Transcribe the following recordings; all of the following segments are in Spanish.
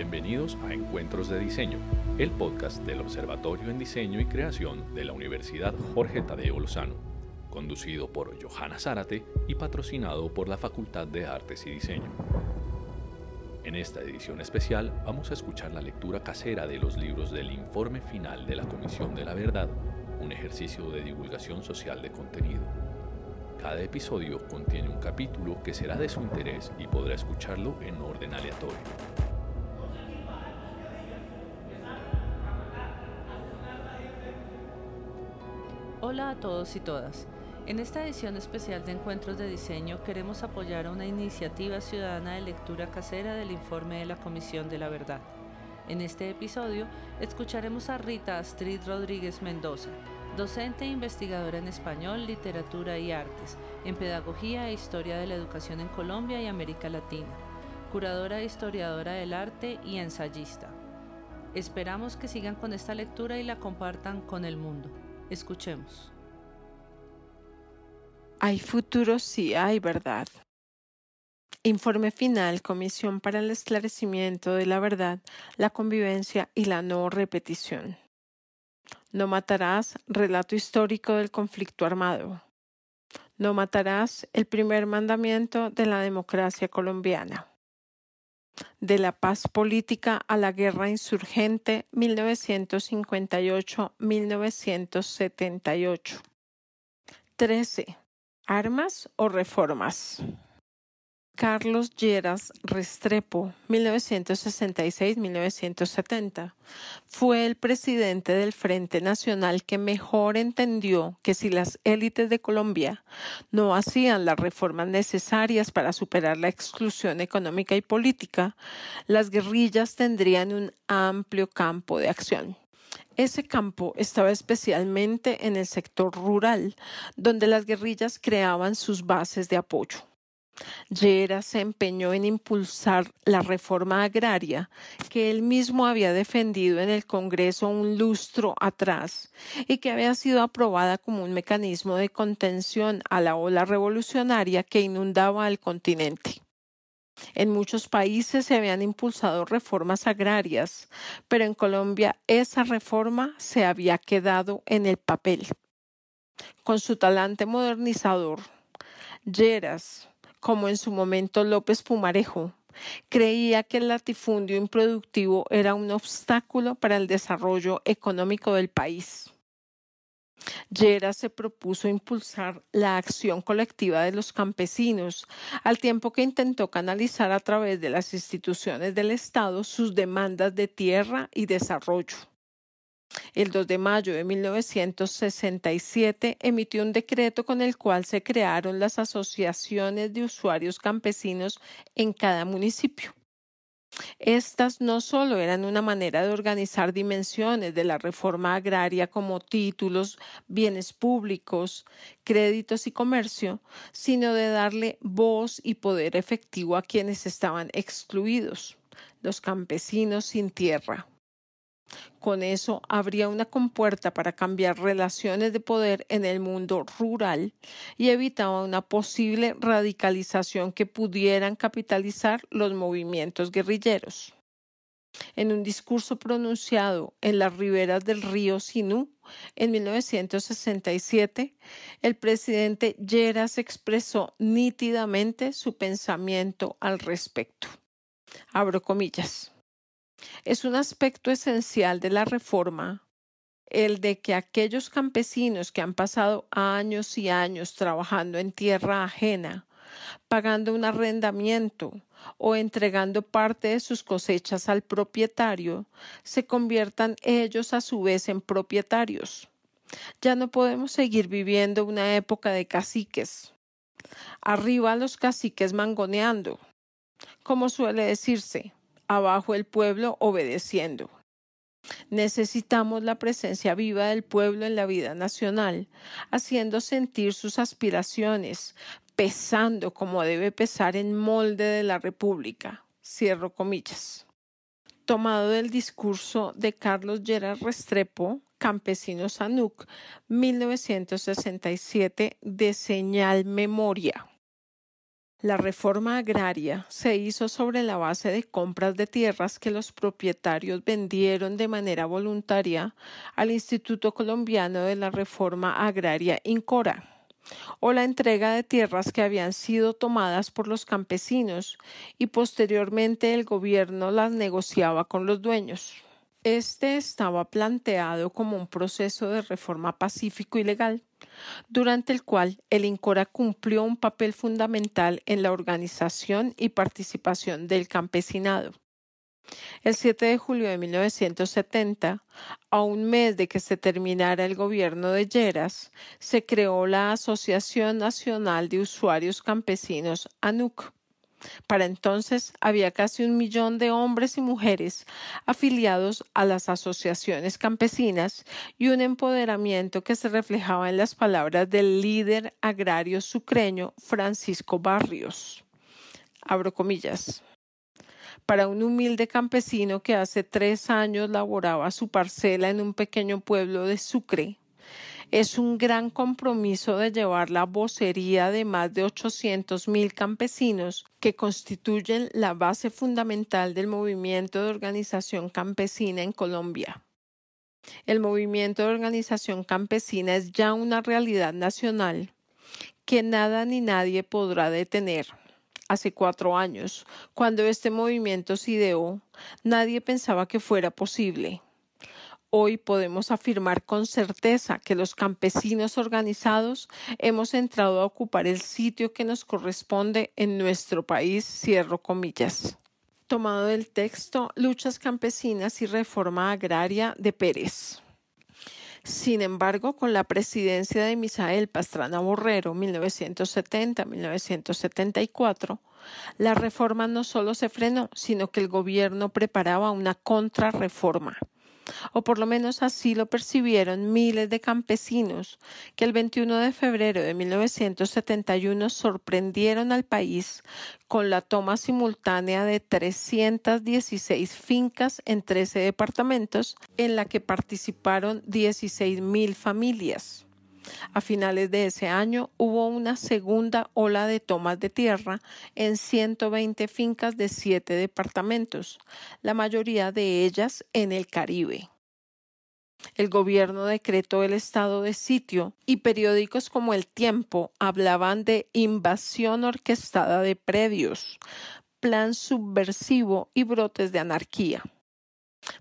Bienvenidos a Encuentros de Diseño, el podcast del Observatorio en Diseño y Creación de la Universidad Jorge Tadeo Lozano, conducido por Johanna Zárate y patrocinado por la Facultad de Artes y Diseño. En esta edición especial vamos a escuchar la lectura casera de los libros del Informe Final de la Comisión de la Verdad, un ejercicio de divulgación social de contenido. Cada episodio contiene un capítulo que será de su interés y podrá escucharlo en orden aleatorio. Hola a todos y todas. En esta edición especial de Encuentros de Diseño queremos apoyar a una iniciativa ciudadana de lectura casera del informe de la Comisión de la Verdad. En este episodio escucharemos a Rita Astrid Rodríguez Mendoza, docente e investigadora en español, literatura y artes, en pedagogía e historia de la educación en Colombia y América Latina, curadora e historiadora del arte y ensayista. Esperamos que sigan con esta lectura y la compartan con el mundo. Escuchemos. Hay futuro si hay verdad. Informe final, Comisión para el Esclarecimiento de la Verdad, la Convivencia y la No Repetición. No matarás, relato histórico del conflicto armado. No matarás, el primer mandamiento de la democracia colombiana. De la paz política a la guerra insurgente, 1958-1978. 13. ¿Armas o reformas? Carlos Lleras Restrepo, 1966-1970, fue el presidente del Frente Nacional que mejor entendió que si las élites de Colombia no hacían las reformas necesarias para superar la exclusión económica y política, las guerrillas tendrían un amplio campo de acción. Ese campo estaba especialmente en el sector rural, donde las guerrillas creaban sus bases de apoyo. Lleras se empeñó en impulsar la reforma agraria que él mismo había defendido en el Congreso un lustro atrás y que había sido aprobada como un mecanismo de contención a la ola revolucionaria que inundaba al continente. En muchos países se habían impulsado reformas agrarias, pero en Colombia esa reforma se había quedado en el papel. Con su talante modernizador, Lleras, como en su momento López Pumarejo, creía que el latifundio improductivo era un obstáculo para el desarrollo económico del país. Lleras se propuso impulsar la acción colectiva de los campesinos, al tiempo que intentó canalizar a través de las instituciones del Estado sus demandas de tierra y desarrollo. El 2 de mayo de 1967 emitió un decreto con el cual se crearon las asociaciones de usuarios campesinos en cada municipio. Estas no solo eran una manera de organizar dimensiones de la reforma agraria como títulos, bienes públicos, créditos y comercio, sino de darle voz y poder efectivo a quienes estaban excluidos, los campesinos sin tierra. Con eso habría una compuerta para cambiar relaciones de poder en el mundo rural y evitaba una posible radicalización que pudieran capitalizar los movimientos guerrilleros. En un discurso pronunciado en las riberas del río Sinú en 1967, el presidente Lleras expresó nítidamente su pensamiento al respecto. Abro comillas. Es un aspecto esencial de la reforma el de que aquellos campesinos que han pasado años y años trabajando en tierra ajena, pagando un arrendamiento o entregando parte de sus cosechas al propietario, se conviertan ellos a su vez en propietarios. Ya no podemos seguir viviendo una época de caciques. Arriba los caciques mangoneando, como suele decirse. Abajo el pueblo obedeciendo. Necesitamos la presencia viva del pueblo en la vida nacional, haciendo sentir sus aspiraciones, pesando como debe pesar en molde de la República. Cierro comillas. Tomado del discurso de Carlos Lleras Restrepo, Campesino Sanuc, 1967, de Señal Memoria. La reforma agraria se hizo sobre la base de compras de tierras que los propietarios vendieron de manera voluntaria al Instituto Colombiano de la Reforma Agraria INCORA, o la entrega de tierras que habían sido tomadas por los campesinos y posteriormente el gobierno las negociaba con los dueños. Este estaba planteado como un proceso de reforma pacífico y legal, durante el cual el INCORA cumplió un papel fundamental en la organización y participación del campesinado. El 7 de julio de 1970, a un mes de que se terminara el gobierno de Lleras, se creó la Asociación Nacional de Usuarios Campesinos, ANUC. Para entonces había casi 1 millón de hombres y mujeres afiliados a las asociaciones campesinas y un empoderamiento que se reflejaba en las palabras del líder agrario sucreño Francisco Barrios. Abro comillas. Para un humilde campesino que hace 3 años laboraba su parcela en un pequeño pueblo de Sucre, es un gran compromiso de llevar la vocería de más de 800.000 campesinos que constituyen la base fundamental del movimiento de organización campesina en Colombia. El movimiento de organización campesina es ya una realidad nacional que nada ni nadie podrá detener. Hace 4 años, cuando este movimiento se ideó, nadie pensaba que fuera posible. Hoy podemos afirmar con certeza que los campesinos organizados hemos entrado a ocupar el sitio que nos corresponde en nuestro país, cierro comillas. Tomado del texto Luchas campesinas y reforma agraria de Pérez. Sin embargo, con la presidencia de Misael Pastrana Borrero, 1970-1974, la reforma no solo se frenó, sino que el gobierno preparaba una contrarreforma. O por lo menos así lo percibieron miles de campesinos que el 21 de febrero de 1971 sorprendieron al país con la toma simultánea de 316 fincas en 13 departamentos en la que participaron 16.000 familias. A finales de ese año hubo una segunda ola de tomas de tierra en 120 fincas de 7 departamentos, la mayoría de ellas en el Caribe. El gobierno decretó el estado de sitio y periódicos como El Tiempo hablaban de invasión orquestada de predios, plan subversivo y brotes de anarquía.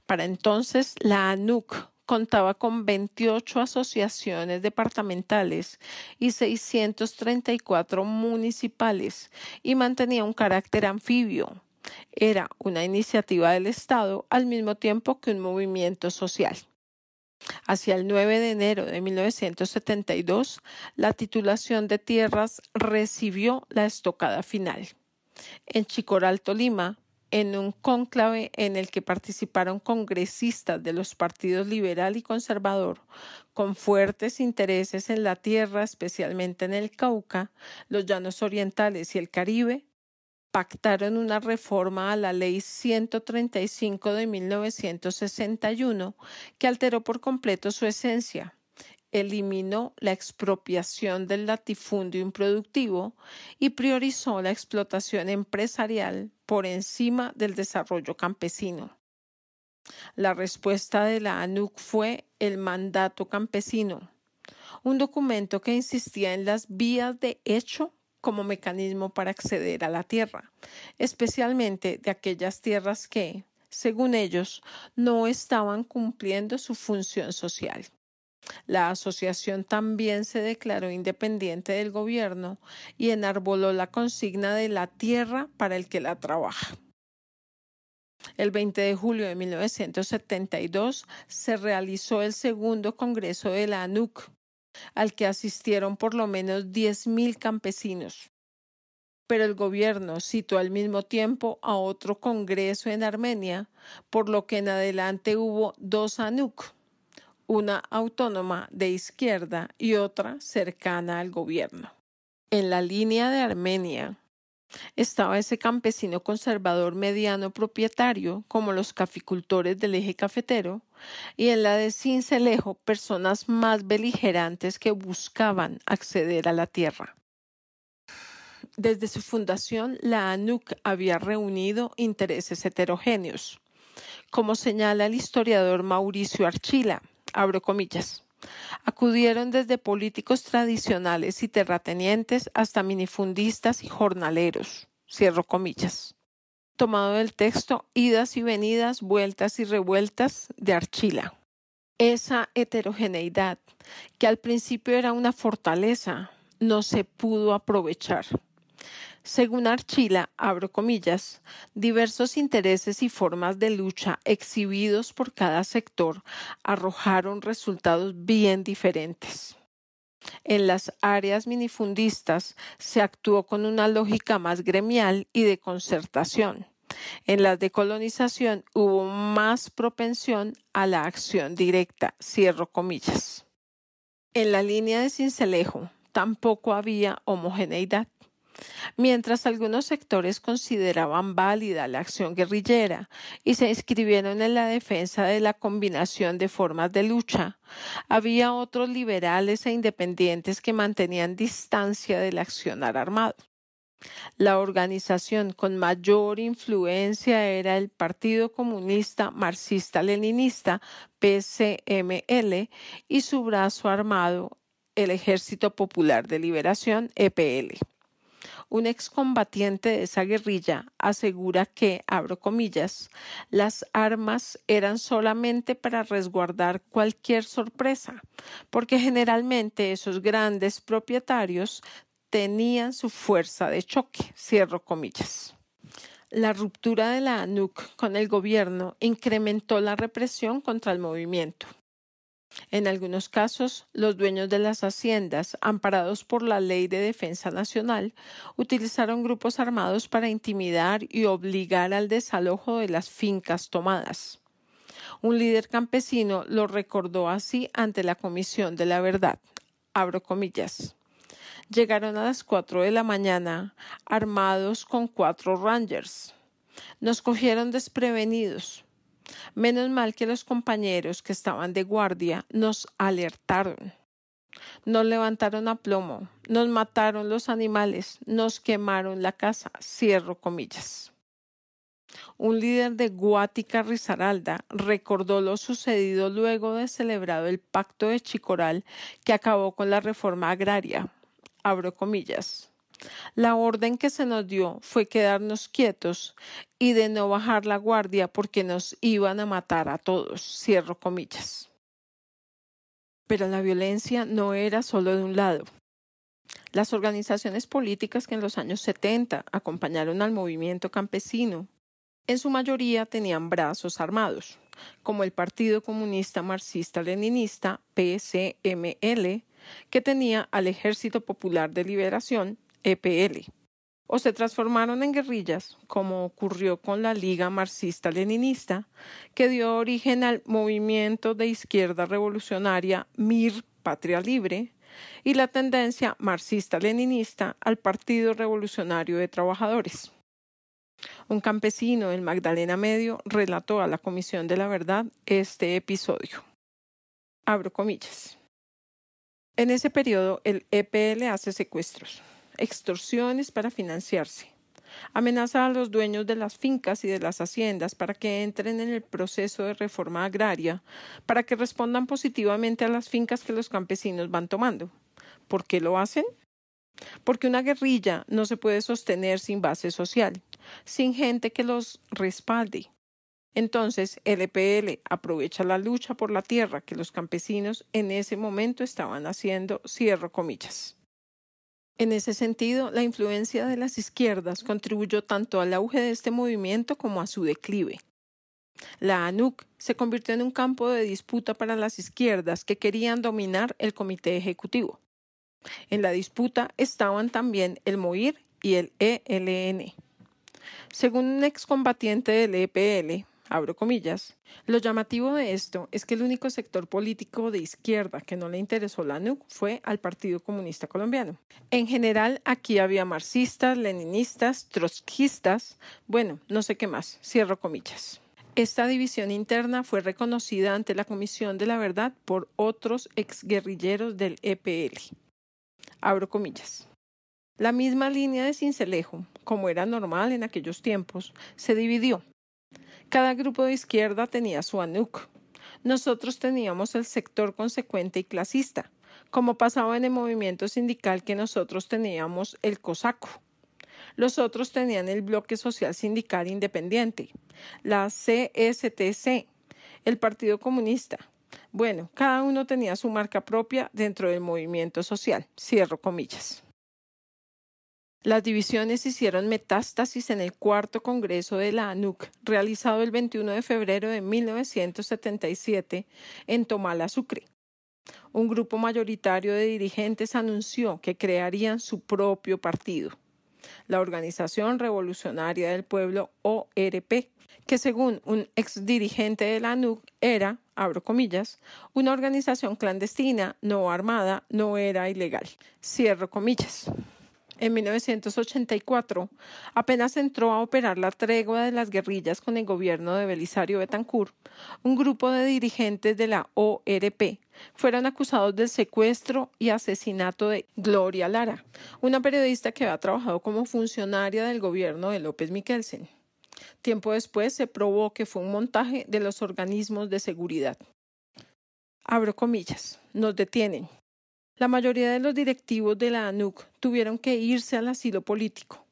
Para entonces, la ANUC contaba con 28 asociaciones departamentales y 634 municipales y mantenía un carácter anfibio. Era una iniciativa del Estado al mismo tiempo que un movimiento social. Hacia el 9 de enero de 1972, la titulación de tierras recibió la estocada final. En Chicoral, Tolima, en un cónclave en el que participaron congresistas de los partidos liberal y conservador, con fuertes intereses en la tierra, especialmente en el Cauca, los Llanos Orientales y el Caribe, pactaron una reforma a la Ley 135 de 1961 que alteró por completo su esencia. Eliminó la expropiación del latifundio improductivo y priorizó la explotación empresarial por encima del desarrollo campesino. La respuesta de la ANUC fue el Mandato Campesino, un documento que insistía en las vías de hecho como mecanismo para acceder a la tierra, especialmente de aquellas tierras que, según ellos, no estaban cumpliendo su función social. La asociación también se declaró independiente del gobierno y enarboló la consigna de la tierra para el que la trabaja. El 20 de julio de 1972 se realizó el segundo congreso de la ANUC, al que asistieron por lo menos 10.000 campesinos. Pero el gobierno citó al mismo tiempo a otro congreso en Armenia, por lo que en adelante hubo 2 ANUC, una autónoma de izquierda y otra cercana al gobierno. En la línea de Armenia estaba ese campesino conservador mediano propietario, como los caficultores del eje cafetero, y en la de Sincelejo personas más beligerantes que buscaban acceder a la tierra. Desde su fundación, la ANUC había reunido intereses heterogéneos. Como señala el historiador Mauricio Archila, abro comillas, acudieron desde políticos tradicionales y terratenientes hasta minifundistas y jornaleros, cierro comillas. Tomado del texto Idas y venidas, vueltas y revueltas de Archila. Esa heterogeneidad, que al principio era una fortaleza, no se pudo aprovechar. Según Archila, abro comillas, diversos intereses y formas de lucha exhibidos por cada sector arrojaron resultados bien diferentes. En las áreas minifundistas se actuó con una lógica más gremial y de concertación. En las de colonización hubo más propensión a la acción directa, cierro comillas. En la línea de Sincelejo tampoco había homogeneidad. Mientras algunos sectores consideraban válida la acción guerrillera y se inscribieron en la defensa de la combinación de formas de lucha, había otros liberales e independientes que mantenían distancia del accionar armado. La organización con mayor influencia era el Partido Comunista Marxista-Leninista, PCML, y su brazo armado, el Ejército Popular de Liberación, EPL. Un excombatiente de esa guerrilla asegura que, abro comillas, las armas eran solamente para resguardar cualquier sorpresa, porque generalmente esos grandes propietarios tenían su fuerza de choque, cierro comillas. La ruptura de la ANUC con el gobierno incrementó la represión contra el movimiento. En algunos casos, los dueños de las haciendas, amparados por la Ley de Defensa Nacional, utilizaron grupos armados para intimidar y obligar al desalojo de las fincas tomadas. Un líder campesino lo recordó así ante la Comisión de la Verdad. Abro comillas. Llegaron a las 4 de la mañana, armados con 4 Rangers. Nos cogieron desprevenidos. Menos mal que los compañeros que estaban de guardia nos alertaron. Nos levantaron a plomo, nos mataron los animales, nos quemaron la casa, cierro comillas. Un líder de Guática, Risaralda, recordó lo sucedido luego de celebrado el Pacto de Chicoral que acabó con la reforma agraria. Abro comillas. La orden que se nos dio fue quedarnos quietos y de no bajar la guardia porque nos iban a matar a todos, cierro comillas. Pero la violencia no era solo de un lado. Las organizaciones políticas que en los años 70 acompañaron al movimiento campesino, en su mayoría tenían brazos armados, como el Partido Comunista Marxista-Leninista, PCML, que tenía al Ejército Popular de Liberación, EPL, o se transformaron en guerrillas, como ocurrió con la Liga Marxista-Leninista, que dio origen al movimiento de izquierda revolucionaria MIR, Patria Libre, y la tendencia marxista-leninista al Partido Revolucionario de Trabajadores. Un campesino del Magdalena Medio relató a la Comisión de la Verdad este episodio. Abro comillas. En ese periodo, el EPL hace secuestros, extorsiones para financiarse. Amenaza a los dueños de las fincas y de las haciendas para que entren en el proceso de reforma agraria, para que respondan positivamente a las fincas que los campesinos van tomando. ¿Por qué lo hacen? Porque una guerrilla no se puede sostener sin base social, sin gente que los respalde. Entonces, el EPL aprovecha la lucha por la tierra que los campesinos en ese momento estaban haciendo, cierro comillas. En ese sentido, la influencia de las izquierdas contribuyó tanto al auge de este movimiento como a su declive. La ANUC se convirtió en un campo de disputa para las izquierdas que querían dominar el comité ejecutivo. En la disputa estaban también el MOIR y el ELN. Según un excombatiente del EPL, abro comillas, lo llamativo de esto es que el único sector político de izquierda que no le interesó la ANUC fue al Partido Comunista Colombiano. En general, aquí había marxistas, leninistas, trotskistas, bueno, no sé qué más, cierro comillas. Esta división interna fue reconocida ante la Comisión de la Verdad por otros exguerrilleros del EPL. Abro comillas. La misma línea de Sincelejo, como era normal en aquellos tiempos, se dividió. Cada grupo de izquierda tenía su ANUC. Nosotros teníamos el sector consecuente y clasista, como pasaba en el movimiento sindical que nosotros teníamos el COSACO. Los otros tenían el Bloque Social Sindical Independiente, la CSTC, el Partido Comunista. Bueno, cada uno tenía su marca propia dentro del movimiento social, cierro comillas. Las divisiones hicieron metástasis en el cuarto congreso de la ANUC, realizado el 21 de febrero de 1977 en Tomala, Sucre. Un grupo mayoritario de dirigentes anunció que crearían su propio partido, la Organización Revolucionaria del Pueblo, ORP, que según un exdirigente de la ANUC era, abro comillas, una organización clandestina, no armada, no era ilegal, cierro comillas. En 1984, apenas entró a operar la tregua de las guerrillas con el gobierno de Belisario Betancur, un grupo de dirigentes de la ORP fueron acusados del secuestro y asesinato de Gloria Lara, una periodista que había trabajado como funcionaria del gobierno de López Miquelsen. Tiempo después se probó que fue un montaje de los organismos de seguridad. Abro comillas, nos detienen. La mayoría de los directivos de la ANUC tuvieron que irse al asilo político.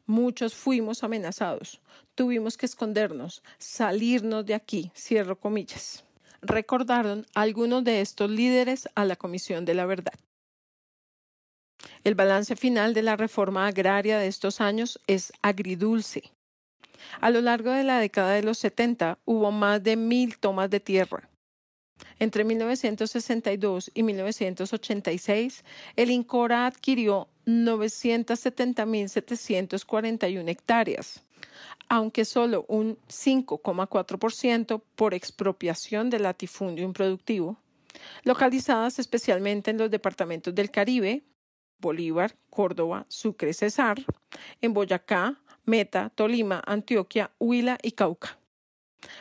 Muchos fuimos amenazados. Tuvimos que escondernos, salirnos de aquí, cierro comillas. Recordaron algunos de estos líderes a la Comisión de la Verdad. El balance final de la reforma agraria de estos años es agridulce. A lo largo de la década de los 70 hubo más de 1.000 tomas de tierra. Entre 1962 y 1986, el INCORA adquirió 970.741 hectáreas, aunque solo un 5,4% por expropiación de latifundio improductivo, localizadas especialmente en los departamentos del Caribe, Bolívar, Córdoba, Sucre, Cesar, en Boyacá, Meta, Tolima, Antioquia, Huila y Cauca.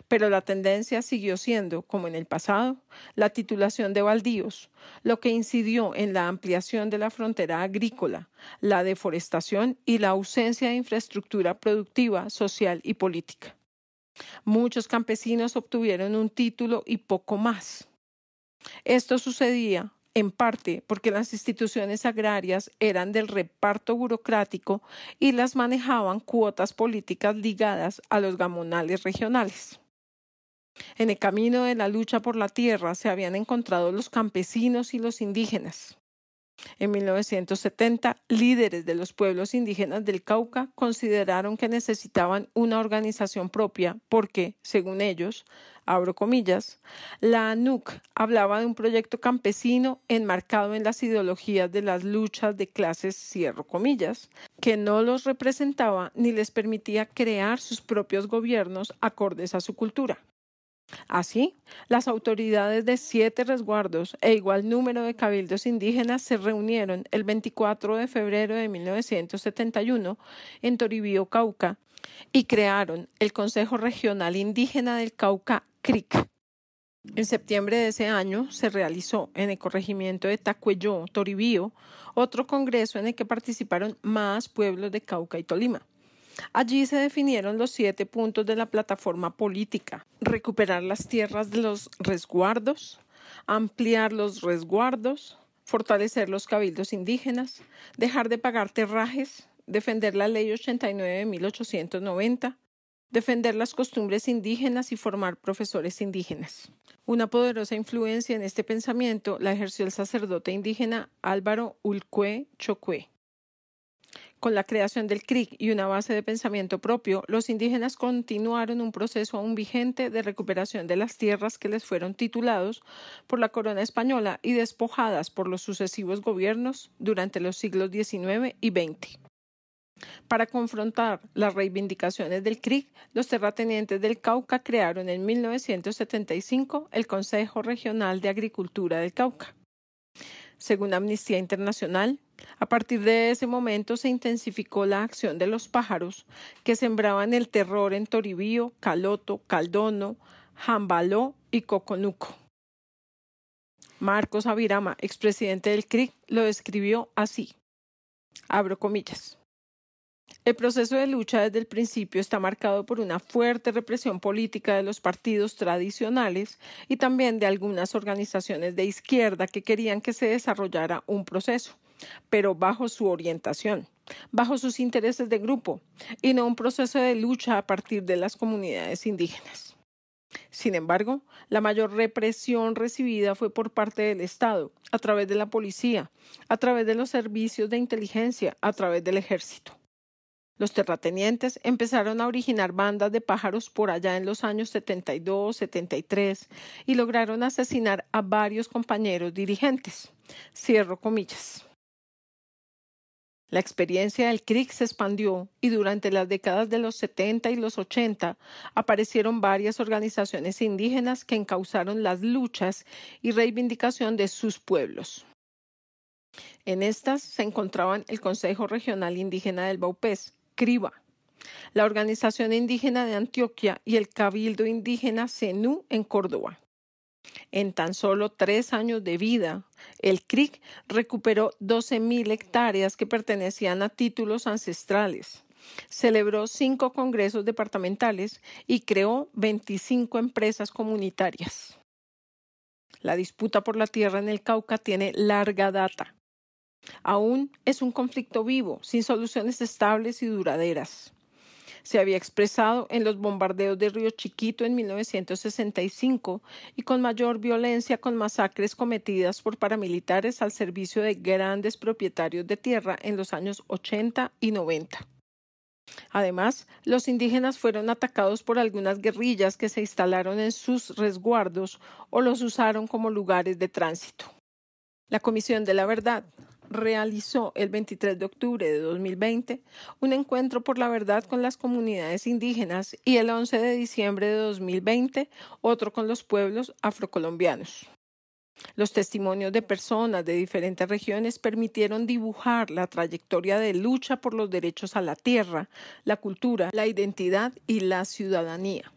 Pero la tendencia siguió siendo, como en el pasado, la titulación de baldíos, lo que incidió en la ampliación de la frontera agrícola, la deforestación y la ausencia de infraestructura productiva, social y política. Muchos campesinos obtuvieron un título y poco más. Esto sucedía en parte porque las instituciones agrarias eran del reparto burocrático y las manejaban cuotas políticas ligadas a los gamonales regionales. En el camino de la lucha por la tierra se habían encontrado los campesinos y los indígenas. En 1970, líderes de los pueblos indígenas del Cauca consideraron que necesitaban una organización propia porque, según ellos, abro comillas, la ANUC hablaba de un proyecto campesino enmarcado en las ideologías de las luchas de clases, cierro comillas, que no los representaba ni les permitía crear sus propios gobiernos acordes a su cultura. Así, las autoridades de 7 resguardos e igual número de cabildos indígenas se reunieron el 24 de febrero de 1971 en Toribío, Cauca, y crearon el Consejo Regional Indígena del Cauca, CRIC. En septiembre de ese año se realizó en el corregimiento de Tacuelló, Toribío, otro congreso en el que participaron más pueblos de Cauca y Tolima. Allí se definieron los 7 puntos de la plataforma política: recuperar las tierras de los resguardos, ampliar los resguardos, fortalecer los cabildos indígenas, dejar de pagar terrajes, defender la Ley 89 de 1890, defender las costumbres indígenas y formar profesores indígenas. Una poderosa influencia en este pensamiento la ejerció el sacerdote indígena Álvaro Ulcue Chocue. Con la creación del CRIC y una base de pensamiento propio, los indígenas continuaron un proceso aún vigente de recuperación de las tierras que les fueron titulados por la corona española y despojadas por los sucesivos gobiernos durante los siglos XIX y XX. Para confrontar las reivindicaciones del CRIC, los terratenientes del Cauca crearon en 1975 el Consejo Regional de Agricultura del Cauca. Según Amnistía Internacional, a partir de ese momento se intensificó la acción de los pájaros que sembraban el terror en Toribío, Caloto, Caldono, Jambaló y Coconuco. Marcos Avirama, expresidente del CRIC, lo describió así: Abro comillas. El proceso de lucha desde el principio está marcado por una fuerte represión política de los partidos tradicionales y también de algunas organizaciones de izquierda que querían que se desarrollara un proceso, pero bajo su orientación, bajo sus intereses de grupo, y no un proceso de lucha a partir de las comunidades indígenas. Sin embargo, la mayor represión recibida fue por parte del Estado, a través de la policía, a través de los servicios de inteligencia, a través del ejército. Los terratenientes empezaron a originar bandas de pájaros por allá en los años 72, 73 y lograron asesinar a varios compañeros dirigentes. Cierro comillas. La experiencia del CRIC se expandió y durante las décadas de los 70 y los 80 aparecieron varias organizaciones indígenas que encauzaron las luchas y reivindicación de sus pueblos. En estas se encontraban el Consejo Regional Indígena del Vaupés, CRIVA, la Organización Indígena de Antioquia y el Cabildo Indígena CENU en Córdoba. En tan solo 3 años de vida, el CRIC recuperó 12.000 hectáreas que pertenecían a títulos ancestrales, celebró 5 congresos departamentales y creó 25 empresas comunitarias. La disputa por la tierra en el Cauca tiene larga data. Aún es un conflicto vivo, sin soluciones estables y duraderas. Se había expresado en los bombardeos de Río Chiquito en 1965 y con mayor violencia con masacres cometidas por paramilitares al servicio de grandes propietarios de tierra en los años 80 y 90. Además, los indígenas fueron atacados por algunas guerrillas que se instalaron en sus resguardos o los usaron como lugares de tránsito. La Comisión de la Verdad realizó el 23 de octubre de 2020 un encuentro por la verdad con las comunidades indígenas y el 11 de diciembre de 2020 otro con los pueblos afrocolombianos. Los testimonios de personas de diferentes regiones permitieron dibujar la trayectoria de lucha por los derechos a la tierra, la cultura, la identidad y la ciudadanía.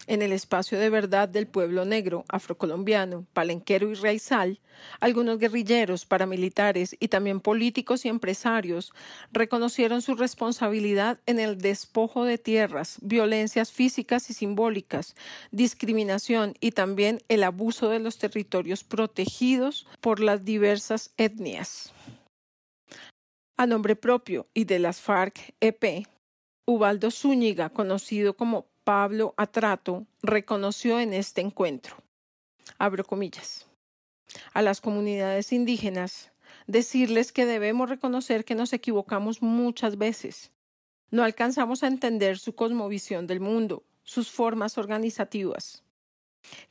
En el espacio de verdad del pueblo negro, afrocolombiano, palenquero y raizal, algunos guerrilleros, paramilitares y también políticos y empresarios reconocieron su responsabilidad en el despojo de tierras, violencias físicas y simbólicas, discriminación y también el abuso de los territorios protegidos por las diversas etnias. A nombre propio y de las FARC-EP, Ubaldo Zúñiga, conocido como Pablo Atrato, reconoció en este encuentro, abro comillas, a las comunidades indígenas, decirles que debemos reconocer que nos equivocamos muchas veces. No alcanzamos a entender su cosmovisión del mundo, sus formas organizativas,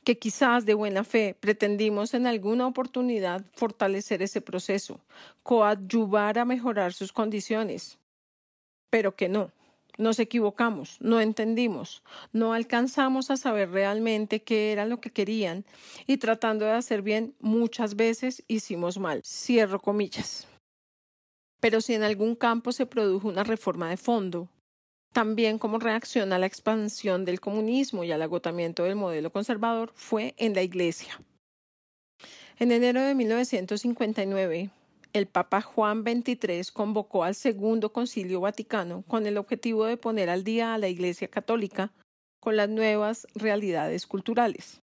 que quizás de buena fe pretendimos en alguna oportunidad fortalecer ese proceso, coadyuvar a mejorar sus condiciones, pero que no. Nos equivocamos, no entendimos, no alcanzamos a saber realmente qué era lo que querían y tratando de hacer bien muchas veces hicimos mal. Cierro comillas. Pero si en algún campo se produjo una reforma de fondo, también como reacción a la expansión del comunismo y al agotamiento del modelo conservador, fue en la Iglesia. En enero de 1959, el Papa Juan XXIII convocó al Segundo Concilio Vaticano con el objetivo de poner al día a la Iglesia Católica con las nuevas realidades culturales.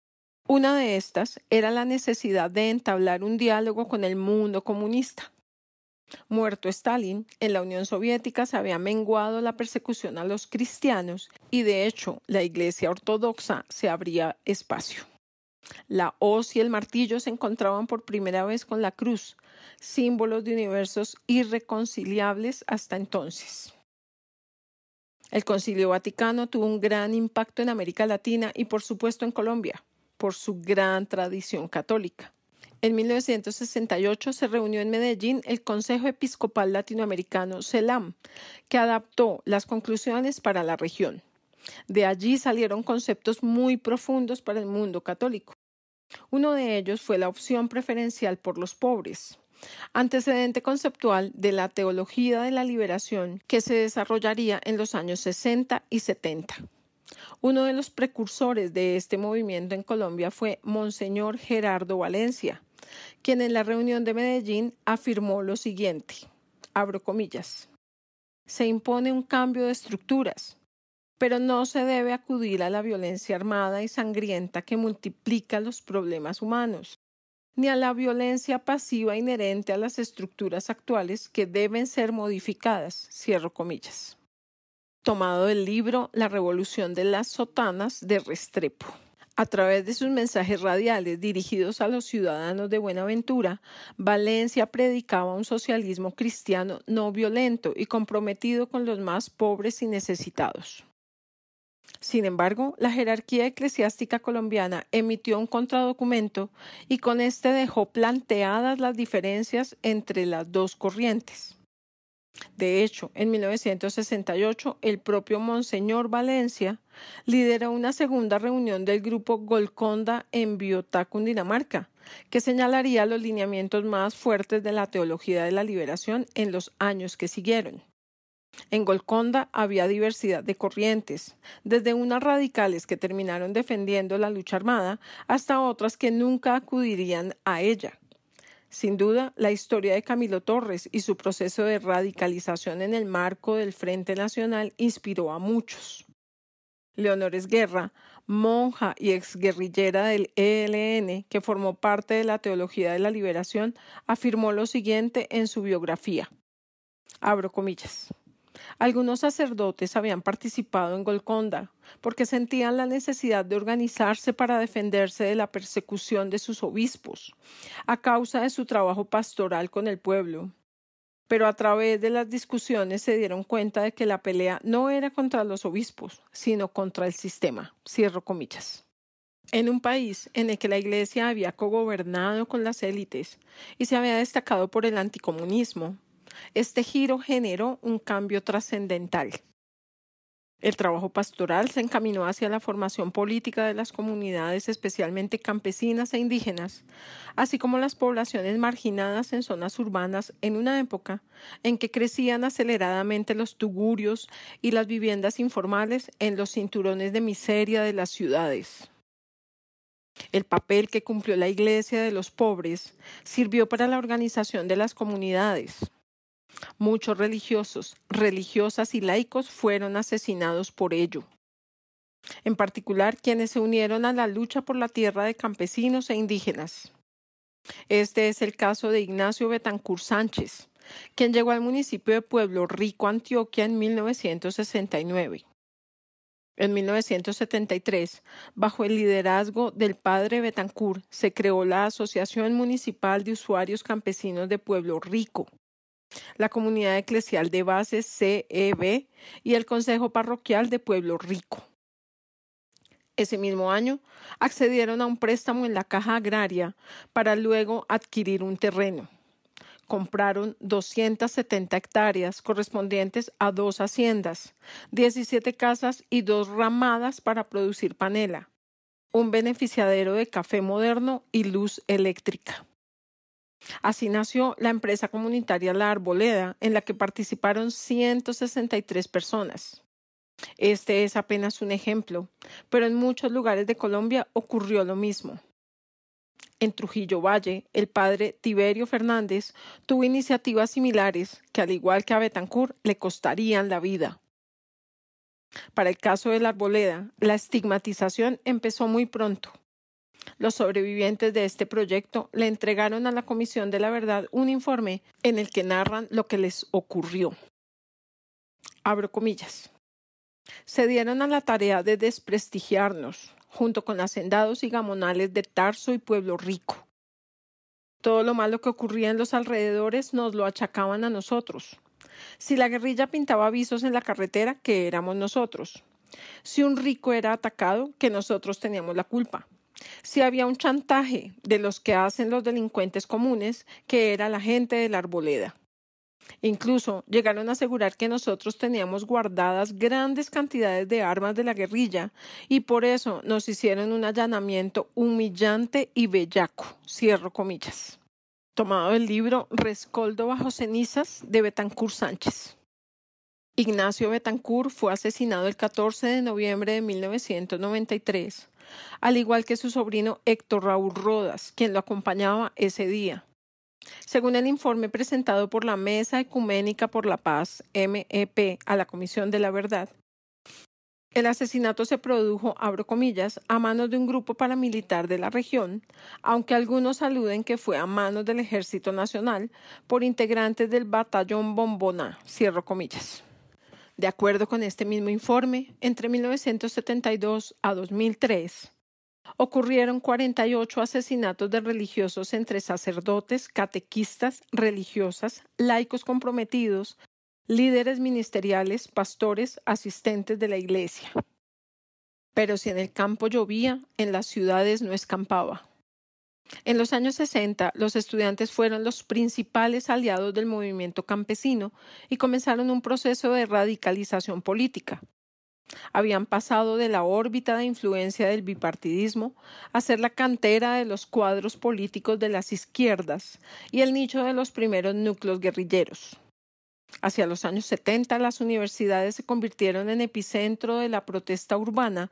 Una de estas era la necesidad de entablar un diálogo con el mundo comunista. Muerto Stalin, en la Unión Soviética se había menguado la persecución a los cristianos y de hecho la Iglesia Ortodoxa se abría espacio. La hoz y el martillo se encontraban por primera vez con la cruz, símbolos de universos irreconciliables hasta entonces. El Concilio Vaticano tuvo un gran impacto en América Latina y por supuesto en Colombia, por su gran tradición católica. En 1968 se reunió en Medellín el Consejo Episcopal Latinoamericano, CELAM, que adaptó las conclusiones para la región. De allí salieron conceptos muy profundos para el mundo católico. Uno de ellos fue la opción preferencial por los pobres, antecedente conceptual de la teología de la liberación que se desarrollaría en los años 60 y 70. Uno de los precursores de este movimiento en Colombia fue Monseñor Gerardo Valencia, quien en la reunión de Medellín afirmó lo siguiente, Abro comillas. Se impone un cambio de estructuras, pero no se debe acudir a la violencia armada y sangrienta que multiplica los problemas humanos, ni a la violencia pasiva inherente a las estructuras actuales que deben ser modificadas. Cierro comillas. Tomado del libro La Revolución de las Sotanas de Restrepo. A través de sus mensajes radiales dirigidos a los ciudadanos de Buenaventura, Valencia predicaba un socialismo cristiano no violento y comprometido con los más pobres y necesitados. Sin embargo, la jerarquía eclesiástica colombiana emitió un contradocumento y con este dejó planteadas las diferencias entre las dos corrientes. De hecho, en 1968, el propio Monseñor Valencia lideró una segunda reunión del grupo Golconda en Biotá, Cundinamarca, que señalaría los lineamientos más fuertes de la teología de la liberación en los años que siguieron. En Golconda había diversidad de corrientes, desde unas radicales que terminaron defendiendo la lucha armada hasta otras que nunca acudirían a ella. Sin duda, la historia de Camilo Torres y su proceso de radicalización en el marco del Frente Nacional inspiró a muchos. Leonor Guerra, monja y exguerrillera del ELN, que formó parte de la teología de la liberación, afirmó lo siguiente en su biografía. Abro comillas. Algunos sacerdotes habían participado en Golconda porque sentían la necesidad de organizarse para defenderse de la persecución de sus obispos, a causa de su trabajo pastoral con el pueblo. Pero a través de las discusiones se dieron cuenta de que la pelea no era contra los obispos, sino contra el sistema. Cierro comillas. En un país en el que la Iglesia había cogobernado con las élites y se había destacado por el anticomunismo, este giro generó un cambio trascendental. El trabajo pastoral se encaminó hacia la formación política de las comunidades, especialmente campesinas e indígenas, así como las poblaciones marginadas en zonas urbanas en una época en que crecían aceleradamente los tugurios y las viviendas informales en los cinturones de miseria de las ciudades. El papel que cumplió la Iglesia de los pobres sirvió para la organización de las comunidades. Muchos religiosos, religiosas y laicos fueron asesinados por ello. En particular, quienes se unieron a la lucha por la tierra de campesinos e indígenas. Este es el caso de Ignacio Betancur Sánchez, quien llegó al municipio de Pueblo Rico, Antioquia, en 1969. En 1973, bajo el liderazgo del padre Betancur, se creó la Asociación Municipal de Usuarios Campesinos de Pueblo Rico, la Comunidad Eclesial de Base CEB y el Consejo Parroquial de Pueblo Rico. Ese mismo año, accedieron a un préstamo en la Caja Agraria para luego adquirir un terreno. Compraron 270 hectáreas correspondientes a 2 haciendas, 17 casas y 2 ramadas para producir panela, un beneficiadero de café moderno y luz eléctrica. Así nació la empresa comunitaria La Arboleda, en la que participaron 163 personas. Este es apenas un ejemplo, pero en muchos lugares de Colombia ocurrió lo mismo. En Trujillo Valle, el padre Tiberio Fernández tuvo iniciativas similares que, al igual que a Betancur, le costarían la vida. Para el caso de La Arboleda, la estigmatización empezó muy pronto. Los sobrevivientes de este proyecto le entregaron a la Comisión de la Verdad un informe en el que narran lo que les ocurrió. Abro comillas. Se dieron a la tarea de desprestigiarnos, junto con hacendados y gamonales de Tarso y Pueblo Rico. Todo lo malo que ocurría en los alrededores nos lo achacaban a nosotros. Si la guerrilla pintaba avisos en la carretera, que éramos nosotros. Si un rico era atacado, que nosotros teníamos la culpa. Si había un chantaje de los que hacen los delincuentes comunes, que era la gente de La Arboleda. Incluso llegaron a asegurar que nosotros teníamos guardadas grandes cantidades de armas de la guerrilla y por eso nos hicieron un allanamiento humillante y bellaco. Cierro comillas. Tomado del libro Rescoldo bajo cenizas de Betancur Sánchez. Ignacio Betancur fue asesinado el 14 de noviembre de 1993, al igual que su sobrino Héctor Raúl Rodas, quien lo acompañaba ese día. Según el informe presentado por la Mesa Ecuménica por la Paz, MEP, a la Comisión de la Verdad, el asesinato se produjo, abro comillas, a manos de un grupo paramilitar de la región, aunque algunos aluden que fue a manos del Ejército Nacional por integrantes del Batallón Bomboná, cierro comillas. De acuerdo con este mismo informe, entre 1972 a 2003, ocurrieron 48 asesinatos de religiosos entre sacerdotes, catequistas, religiosas, laicos comprometidos, líderes ministeriales, pastores, asistentes de la iglesia. Pero si en el campo llovía, en las ciudades no escampaba. En los años 60, los estudiantes fueron los principales aliados del movimiento campesino y comenzaron un proceso de radicalización política. Habían pasado de la órbita de influencia del bipartidismo a ser la cantera de los cuadros políticos de las izquierdas y el nicho de los primeros núcleos guerrilleros. Hacia los años 70, las universidades se convirtieron en epicentro de la protesta urbana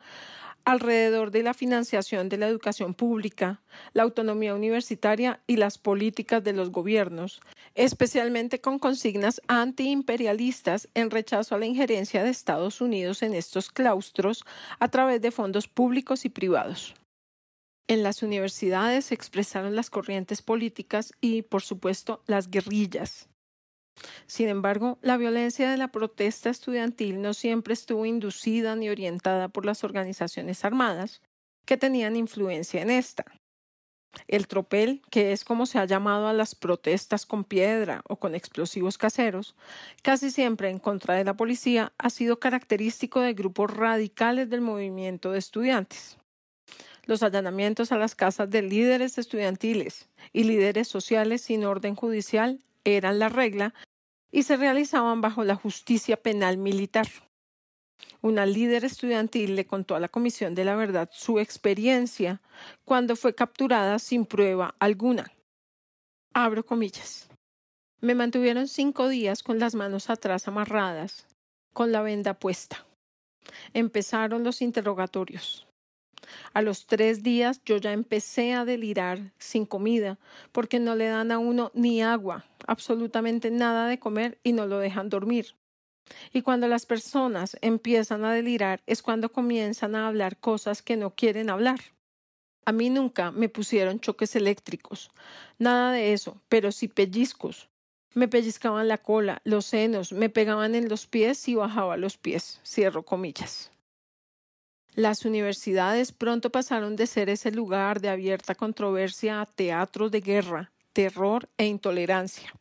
alrededor de la financiación de la educación pública, la autonomía universitaria y las políticas de los gobiernos, especialmente con consignas antiimperialistas en rechazo a la injerencia de Estados Unidos en estos claustros a través de fondos públicos y privados. En las universidades se expresaron las corrientes políticas y, por supuesto, las guerrillas. Sin embargo, la violencia de la protesta estudiantil no siempre estuvo inducida ni orientada por las organizaciones armadas que tenían influencia en esta. El tropel, que es como se ha llamado a las protestas con piedra o con explosivos caseros, casi siempre en contra de la policía, ha sido característico de grupos radicales del movimiento de estudiantes. Los allanamientos a las casas de líderes estudiantiles y líderes sociales sin orden judicial eran la regla y se realizaban bajo la justicia penal militar. Una líder estudiantil le contó a la Comisión de la Verdad su experiencia cuando fue capturada sin prueba alguna. Abro comillas. Me mantuvieron 5 días con las manos atrás amarradas, con la venda puesta. Empezaron los interrogatorios. A los 3 días yo ya empecé a delirar sin comida porque no le dan a uno ni agua, absolutamente nada de comer y no lo dejan dormir. Y cuando las personas empiezan a delirar es cuando comienzan a hablar cosas que no quieren hablar. A mí nunca me pusieron choques eléctricos, nada de eso, pero sí pellizcos. Me pellizcaban la cola, los senos, me pegaban en los pies y bajaba los pies, cierro comillas. Las universidades pronto pasaron de ser ese lugar de abierta controversia a teatros de guerra, terror e intolerancia.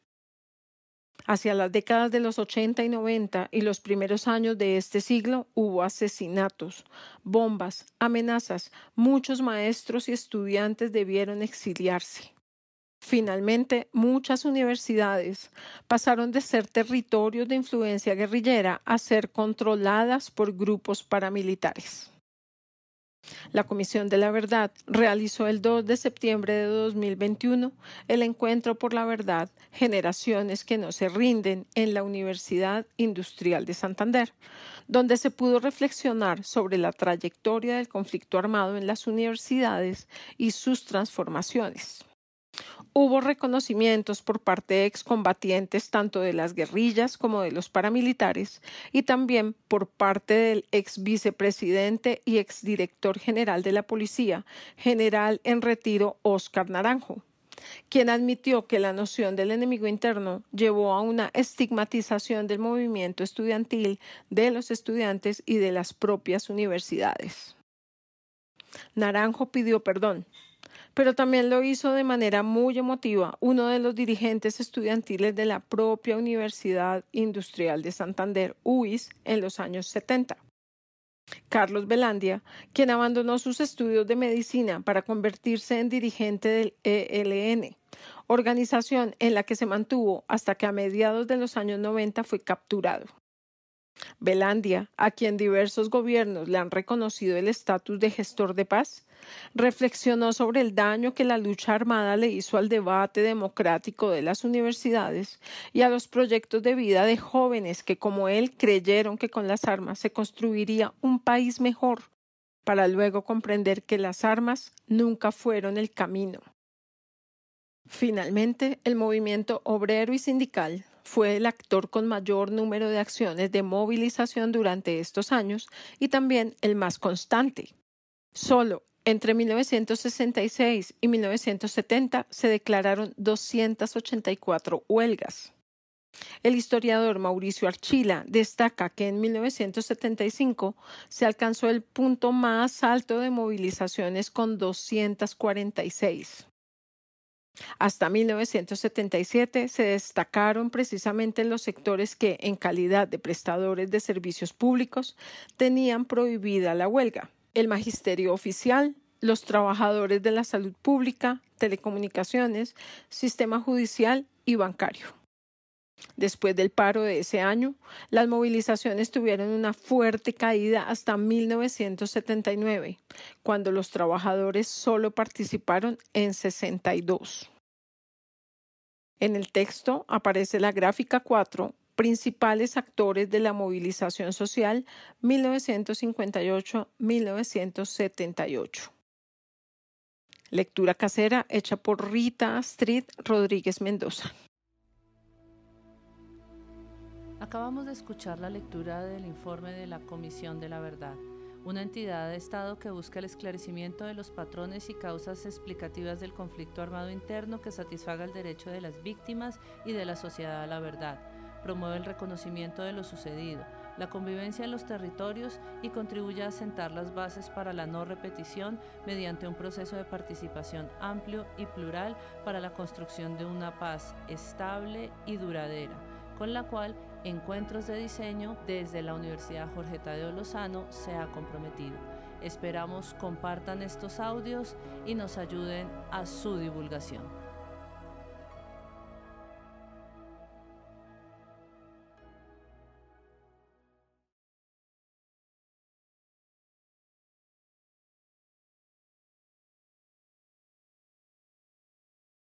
Hacia las décadas de los 80 y 90 y los primeros años de este siglo hubo asesinatos, bombas, amenazas, muchos maestros y estudiantes debieron exiliarse. Finalmente, muchas universidades pasaron de ser territorios de influencia guerrillera a ser controladas por grupos paramilitares. La Comisión de la Verdad realizó el 2 de septiembre de 2021 el Encuentro por la Verdad, Generaciones que no se rinden en la Universidad Industrial de Santander, donde se pudo reflexionar sobre la trayectoria del conflicto armado en las universidades y sus transformaciones. Hubo reconocimientos por parte de excombatientes tanto de las guerrillas como de los paramilitares y también por parte del ex vicepresidente y exdirector general de la policía, general en retiro Óscar Naranjo, quien admitió que la noción del enemigo interno llevó a una estigmatización del movimiento estudiantil, de los estudiantes y de las propias universidades. Naranjo pidió perdón, pero también lo hizo de manera muy emotiva uno de los dirigentes estudiantiles de la propia Universidad Industrial de Santander, UIS, en los años 70. Carlos Velandia, quien abandonó sus estudios de medicina para convertirse en dirigente del ELN, organización en la que se mantuvo hasta que a mediados de los años 90 fue capturado. Velandia, a quien diversos gobiernos le han reconocido el estatus de gestor de paz, reflexionó sobre el daño que la lucha armada le hizo al debate democrático de las universidades y a los proyectos de vida de jóvenes que, como él, creyeron que con las armas se construiría un país mejor, para luego comprender que las armas nunca fueron el camino. Finalmente, el movimiento obrero y sindical fue el actor con mayor número de acciones de movilización durante estos años y también el más constante. Solo entre 1966 y 1970 se declararon 284 huelgas. El historiador Mauricio Archila destaca que en 1975 se alcanzó el punto más alto de movilizaciones con 246. Hasta 1977 se destacaron precisamente los sectores que, en calidad de prestadores de servicios públicos, tenían prohibida la huelga: el magisterio oficial, los trabajadores de la salud pública, telecomunicaciones, sistema judicial y bancario. Después del paro de ese año, las movilizaciones tuvieron una fuerte caída hasta 1979, cuando los trabajadores solo participaron en 62. En el texto aparece la gráfica 4, principales actores de la movilización social 1958-1978. Lectura casera hecha por Rita Astrid Rodríguez Mendoza. Acabamos de escuchar la lectura del informe de la Comisión de la Verdad, una entidad de Estado que busca el esclarecimiento de los patrones y causas explicativas del conflicto armado interno que satisfaga el derecho de las víctimas y de la sociedad a la verdad, promueve el reconocimiento de lo sucedido, la convivencia en los territorios y contribuye a sentar las bases para la no repetición mediante un proceso de participación amplio y plural para la construcción de una paz estable y duradera, con la cual Encuentros de Diseño desde la Universidad Jorge Tadeo Lozano se ha comprometido. Esperamos compartan estos audios y nos ayuden a su divulgación.